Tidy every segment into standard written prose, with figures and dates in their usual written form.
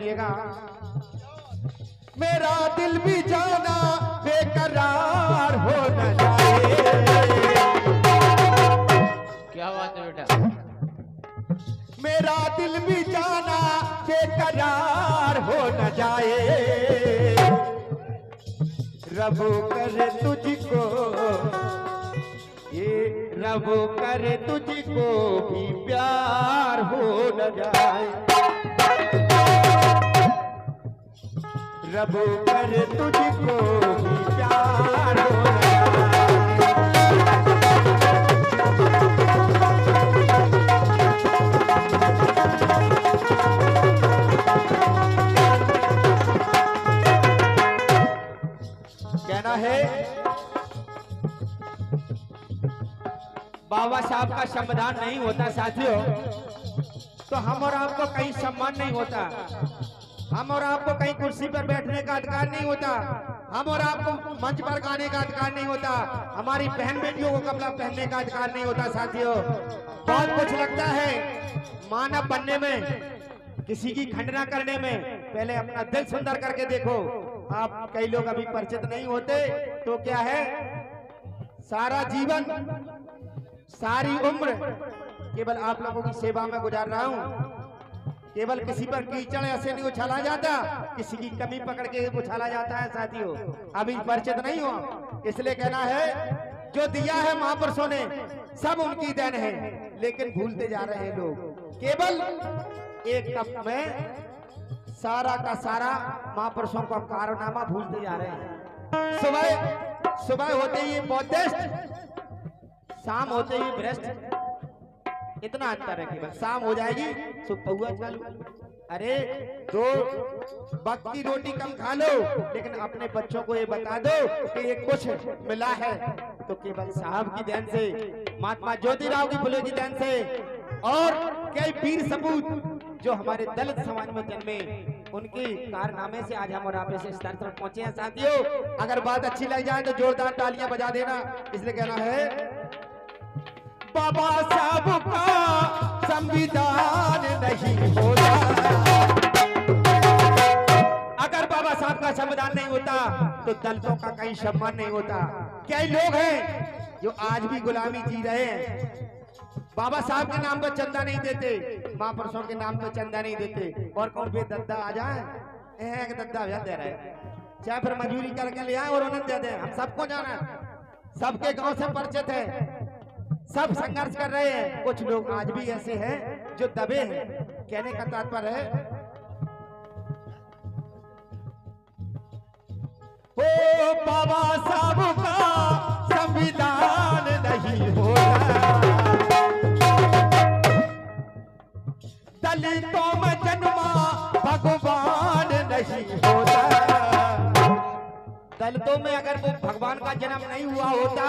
सुनिएगा। मेरा दिल भी जाना बेकरार हो न जाए। क्या बात है बेटा। मेरा दिल भी जाना बेकरार हो न जाए। रब करे तुझको, ये रब करे तुझको भी प्यार हो न जाए। रब करे तुझको भी प्यार हो न जाए। कहना है बाबा साहब का सम्मान नहीं होता साथियों, तो हम और आपको कहीं सम्मान नहीं होता। हम और आपको कहीं कुर्सी पर बैठने का अधिकार नहीं होता। हम और आपको मंच पर गाने का अधिकार नहीं होता। हमारी बहन बेटियों को कपड़ा पहनने का अधिकार नहीं होता साथियों। बहुत कुछ लगता है मानव बनने में, किसी की खंडना करने में। पहले अपना दिल सुंदर करके देखो। आप कई लोग अभी परिचित नहीं होते तो क्या है, सारा जीवन सारी उम्र केवल आप लोगों की सेवा में गुजार रहा हूं। केवल किसी पर कीचड़ ऐसे नहीं उछाला जाता, किसी की कमी पकड़ के उछाला जाता है साथियों। अभी परिचित नहीं हो, इसलिए कहना है जो दिया है महापुरुषों ने सब उनकी देन है, लेकिन भूलते जा रहे हैं लोग। केवल एक कप में सारा का सारा महापुरुषों का कारनामा भूलते जा रहे हैं। सुबह सुबह होते ही बौद्धिस्ट, शाम होते ही भ्रष्ट। इतना अंतर है केवल। शाम हो जाएगी सुबह चालू। अरे दो वक्त की रोटी कम खा लो, लेकिन अपने बच्चों को ये बता दो कि ये कुछ मिला है तो केवल साहब की देन से, महात्मा ज्योतिराव की फुले की देन से, और कई वीर सपूत जो हमारे दलित समाज में जन्मे, उनके कारनामे से आज हम और आप इस स्तर तक पहुंचे हैं साथियों। अगर बात अच्छी लग जाए तो जोरदार तालियां बजा देना। इसलिए कहना है बाबा साहब का संविधान नहीं होता। अगर बाबा साहब का संविधान नहीं होता तो दलितों का कहीं सम्मान नहीं होता। कई लोग हैं जो आज भी गुलामी जी रहे हैं। बाबा साहब के नाम पर चंदा नहीं देते, महापुरुषों के नाम पर चंदा नहीं देते, और कौन भी दद्दा आ जाए एक दद्दा भैया दे रहे, चाहे फिर मजदूरी करके ले आए और उन्हें दे दें। हम सबको जाना, सबके गांव से परिचित है, सब संघर्ष कर रहे हैं। कुछ लोग आज भी ऐसे हैं जो दबे हैं। कहने का तात्पर्य है ओ बाबा साहब का संविधान नहीं होता। दलितों में जन्मा भगवान नहीं होता। दलितों में अगर वो भगवान का जन्म नहीं हुआ होता,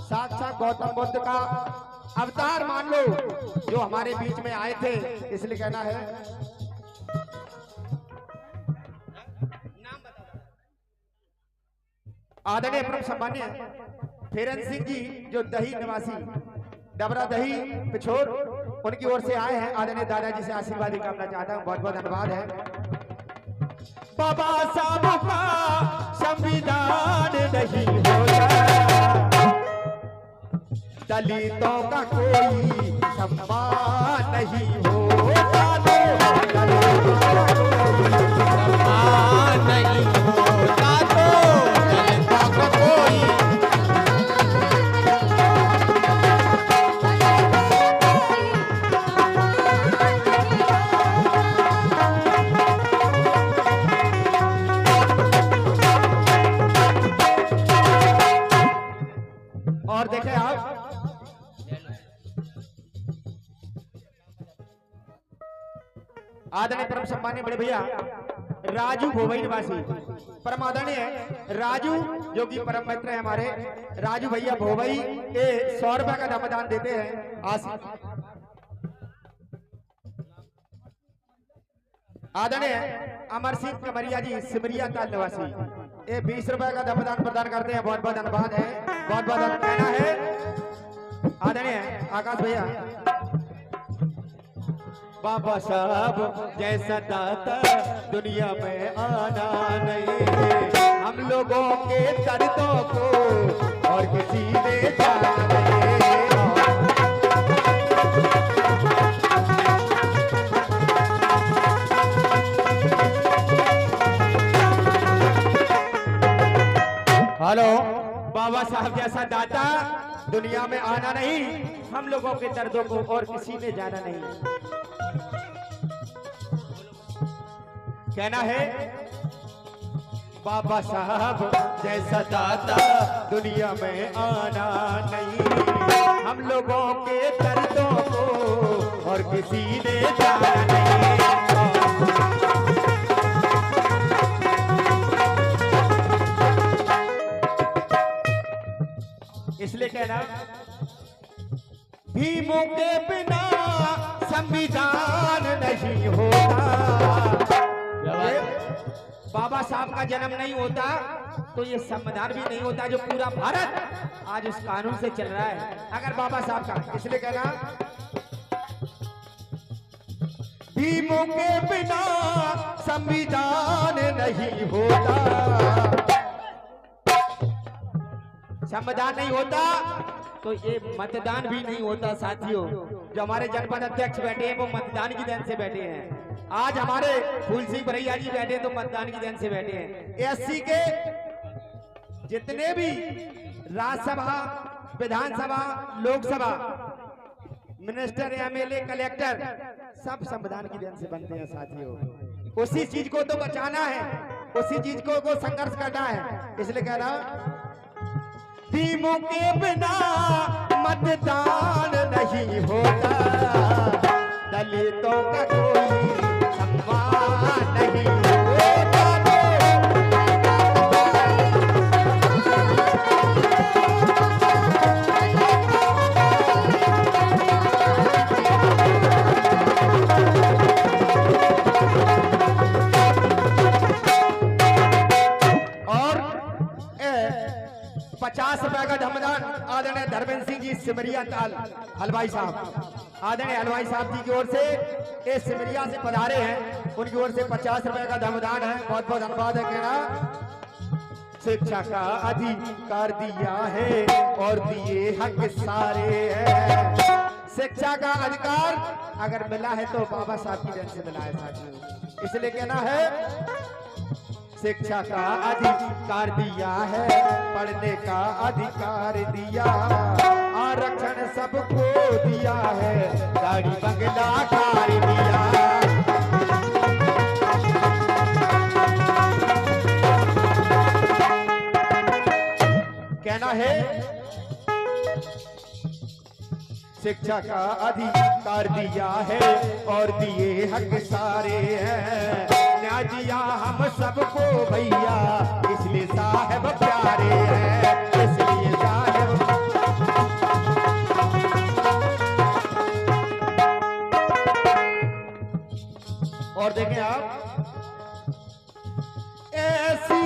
साक्षात गौतम बुद्ध का अवतार मान लो जो हमारे बीच में आए थे। इसलिए कहना है आदरणीय परम सम्मान्य फेरन सिंह जी जो दही निवासी डबरा दही पिछोर, उनकी ओर से आए हैं। आदरणीय दादाजी से आशीर्वाद ही कामना चाहता हूँ। बहुत बहुत धन्यवाद है। बाबा साहब का संविधान नहीं होता। दलितों का कोई सम्मान नहीं होता। दलितों का कोई सम्मान नहीं होता। दलितों का कोई और देखें आप आदरणीय परम सम्मानीय बड़े भैया राजू भोवई निवासी परम आदरणीय राजू जो कि परम मित्र है हमारे राजू भैया भोवई के 100 रुपए का दामदान देते हैं। आदरणीय अमर सिंह कमरिया जी सिमरिया ताल निवासी ये 20 रुपए का दामदान प्रदान करते हैं। बहुत बहुत धन्यवाद है। बहुत बहुत कहना है आदरणीय आकाश भैया बाबा साहब जैसा दाता दुनिया में आना नहीं, हम लोगों के दर्दों को और किसी ने जाना नहीं। हेलो, बाबा साहब जैसा दाता दुनिया में आना नहीं, हम लोगों के दर्दों को और किसी ने जाना नहीं। कहना है बाबा साहब जैसा दाता दुनिया में आना नहीं, हम लोगों के दर्दों को और किसी ने जाना नहीं। इसलिए कहना भीमों के बिना संविधान नहीं होता। बाबा साहब का जन्म नहीं होता तो ये संविधान भी नहीं होता जो पूरा भारत आज उस कानून से चल रहा है, अगर बाबा साहब का। इसलिए कहना भीमों के बिना संविधान नहीं होता, संविधान नहीं होता तो ये मतदान भी नहीं होता। साथियों, जो हमारे जनपद अध्यक्ष बैठे हैं वो मतदान की देन से बैठे हैं। आज हमारे फूल सिंह भरैया जी बैठे हैं तो मतदान की देन से बैठे हैं। एससी के जितने भी राज्यसभा, विधानसभा, लोकसभा, मिनिस्टर, एमएलए, कलेक्टर सब संविधान की देन से बनते हैं। साथियों, उसी चीज को तो बचाना है, उसी चीज को संघर्ष करना है। इसलिए कह रहा हूं भीमों के बिना मतदान नहीं होता, दलितों का कोई सम्मान नहीं होता। और 50 रुपए का धमदान आदरणीय धर्मेंद्र सिंह जी सिमरिया ताल हलवाई साहब, आदरणीय हलवाई साहब जी की ओर से ये सिमरिया से पधारे हैं, उनकी ओर से 50 रुपए का धमदान है। बहुत बहुत धन्यवाद है। कहना शिक्षा का अधिकार दिया है और दिए हक सारे हैं। शिक्षा का अधिकार अगर मिला है तो बाबा साहब की देन से मिला है साथियों। इसलिए कहना है शिक्षा का अधिकार दिया है, पढ़ने का अधिकार दिया, आरक्षण सबको दिया है, गाड़ी बंगला कार दिया। कहना है शिक्षा का अधिकार दिया है और दिए हक सारे हैं, न्याय दिया हम सबको भैया, इसलिए साहब प्यारे हैं, इसलिए साहब। और देखें आप, ऐसी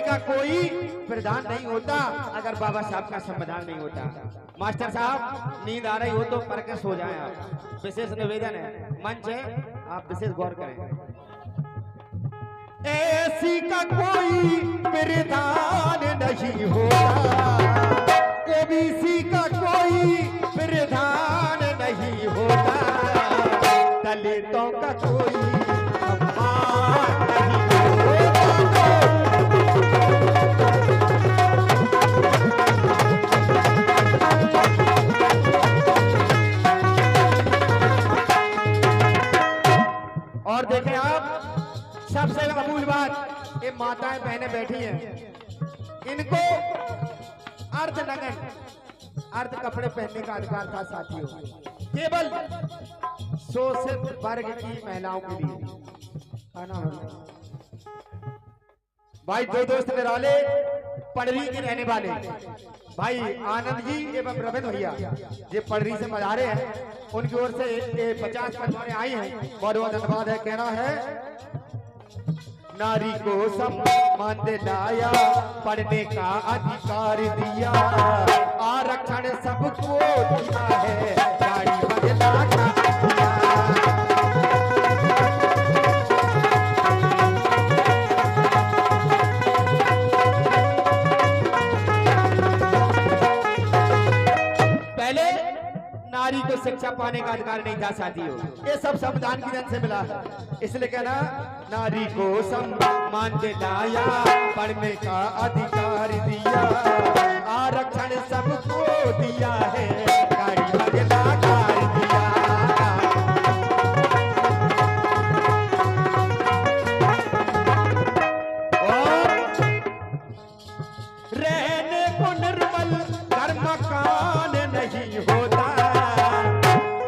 का कोई प्रधान नहीं होता अगर बाबा साहब का संविधान नहीं होता। मास्टर साहब, नींद आ रही हो तो परकस हो जाए आप, विशेष निवेदन है, मंच है, आप विशेष गौर करें। ऐसी का कोई प्रधान नहीं होता, ओबीसी का कोई प्रधान नहीं होता, दलितों का कोई सम्मान नहीं होता। और देखें आप, सबसे अमूल बात, ये माताएं बहनें बैठी हैं, इनको अर्ध नग्न, अर्ध कपड़े पहनने का अधिकार था साथियों, केवल शोषित वर्ग की महिलाओं के लिए। भाई दो दोस्त निराले पड़री के रहने वाले भाई आनंद जी एवं रविंद्र भैया ये पड़री से मजारे हैं, उनकी ओर से 50 पटवारें आई हैं, बहुत बहुत धन्यवाद है। कहना है नारी को सम्मान दिलाया, पढ़ने का अधिकार दिया, आरक्षण सबको दिया है, गाड़ी पाने का अधिकार नहीं था साथियों। ये सब संविधान की जन से मिला है। इसलिए कहना नारी को सम्मान दिलाया, पढ़ने का अधिकार दिया, आरक्षण सबको दिया है, गाड़ी बंगला कार दिया। रहने को निर्मल घर मकान नहीं होता।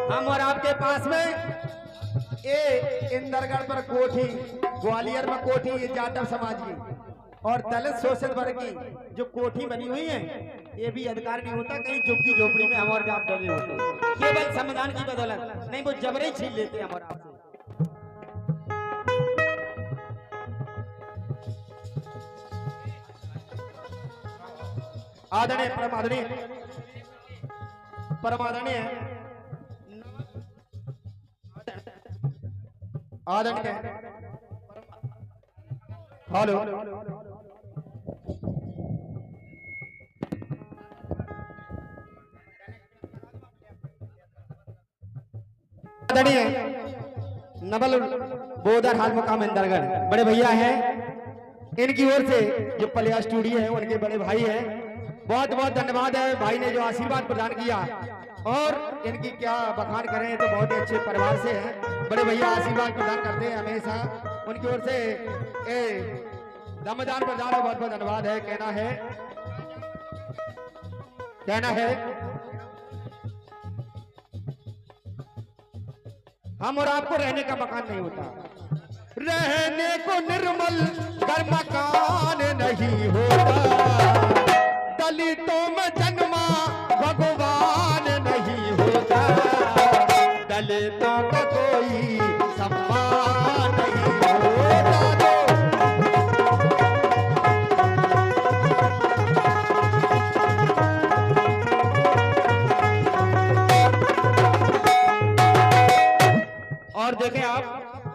हम और आपके पास में ये इंदरगढ़ पर कोठी, ग्वालियर में कोठी, ये जाटव समाज की और दलित शोषित वर्ग की जो कोठी बनी हुई है, ये भी अधिकार नहीं होता। कहीं झुग्गी झोपड़ी में हम और आप डरे होते, केवल संविधान की बदौलत नहीं, वो जबरे छीन लेते हम और आपसे। आदरणीय परमादरणीय परमादरणीय आदरणीय हेलो आदरणीय नवल बोधर हाल मुकाम इंदरगढ़ बड़े भैया हैं, इनकी ओर से जो पलिया स्टूडियो है उनके बड़े भाई हैं, बहुत बहुत धन्यवाद है। भाई ने जो आशीर्वाद प्रदान किया और इनकी क्या बखान करें, तो बहुत ही अच्छे परिवार से हैं। बड़े भैया आशीर्वाद प्रदान करते हैं हमेशा, उनकी ओर से दमदान प्रदान है, बहुत बहुत धन्यवाद है। कहना है हम और आपको रहने का मकान नहीं होता, रहने को निर्मल घर मकान नहीं होता, दलितों में जन्मा भगवान नहीं होता, दलितों का कोई सम्मान नहीं होता। और देखें आप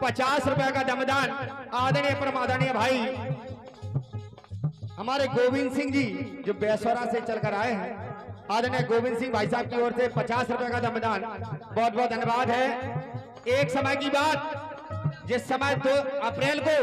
50 रुपए का दमदान आदरणीय परमादरणीय भाई हमारे गोविंद सिंह जी जो बेसौरा से चलकर आए हैं, आदरणीय गोविंद सिंह भाई साहब की ओर से 50 रुपए का दमदान, बहुत बहुत धन्यवाद है। एक समय की बात, जिस समय 2 अप्रैल को